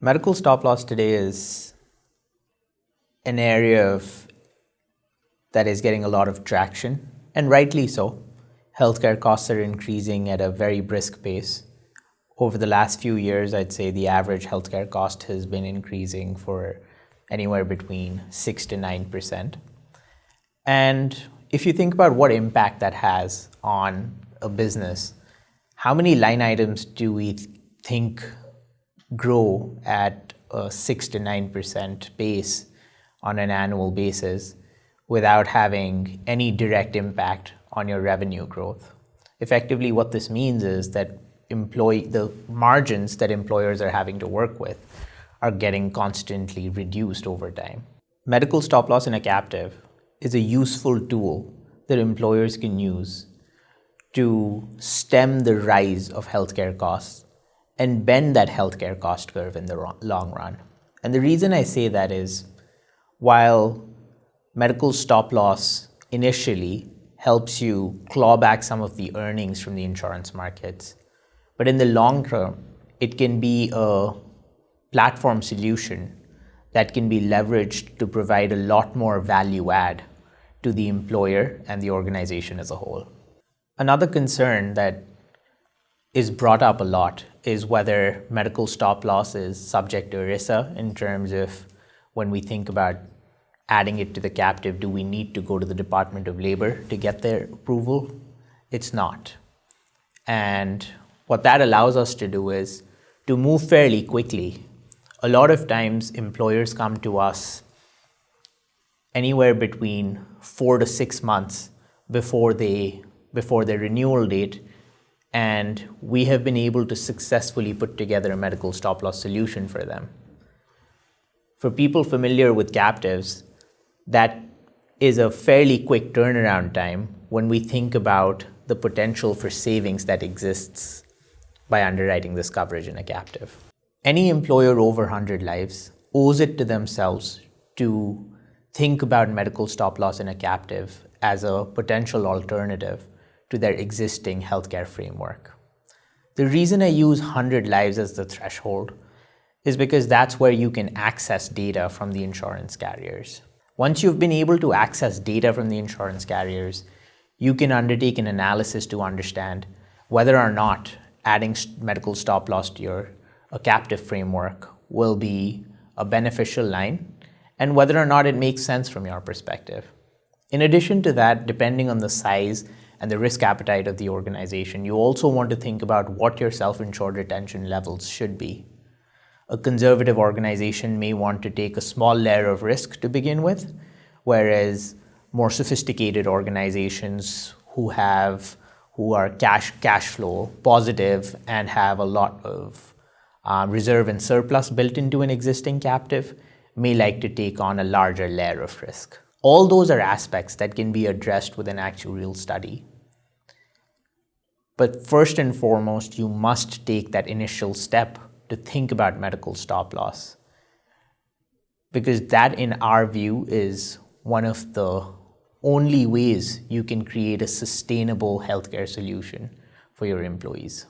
Medical stop loss today is an area that is getting a lot of traction, and rightly so. Healthcare costs are increasing at a very brisk pace. Over the last few years, I'd say the average healthcare cost has been increasing for anywhere between 6 to 9%. And if you think about what impact that has on a business, how many line items do we think grow at a 6 to 9% pace on an annual basis without having any direct impact on your revenue growth? Effectively, what this means is that the margins that employers are having to work with are getting constantly reduced over time. Medical stop loss in a captive is a useful tool that employers can use to stem the rise of healthcare costs and bend that healthcare cost curve in the long run. And the reason I say that is, while medical stop loss initially helps you claw back some of the earnings from the insurance markets, but in the long term, it can be a platform solution that can be leveraged to provide a lot more value add to the employer and the organization as a whole. Another concern that is brought up a lot is whether medical stop loss is subject to ERISA, in terms of when we think about adding it to the captive, do we need to go to the Department of Labor to get their approval? It's not. And what that allows us to do is to move fairly quickly. A lot of times employers come to us anywhere between 4 to 6 months before their renewal date, and we have been able to successfully put together a medical stop loss solution for them. For people familiar with captives, that is a fairly quick turnaround time when we think about the potential for savings that exists by underwriting this coverage in a captive. Any employer over 100 lives owes it to themselves to think about medical stop loss in a captive as a potential alternative to their existing healthcare framework. The reason I use 100 lives as the threshold is because that's where you can access data from the insurance carriers. Once you've been able to access data from the insurance carriers, you can undertake an analysis to understand whether or not adding medical stop loss to a captive framework will be a beneficial line, and whether or not it makes sense from your perspective. In addition to that, depending on the size and the risk appetite of the organization, you also want to think about what your self-insured retention levels should be. A conservative organization may want to take a small layer of risk to begin with, whereas more sophisticated organizations who are cash flow positive and have a lot of reserve and surplus built into an existing captive may like to take on a larger layer of risk. All those are aspects that can be addressed with an actuarial study. But first and foremost, you must take that initial step to think about medical stop loss, because that, in our view, is one of the only ways you can create a sustainable healthcare solution for your employees.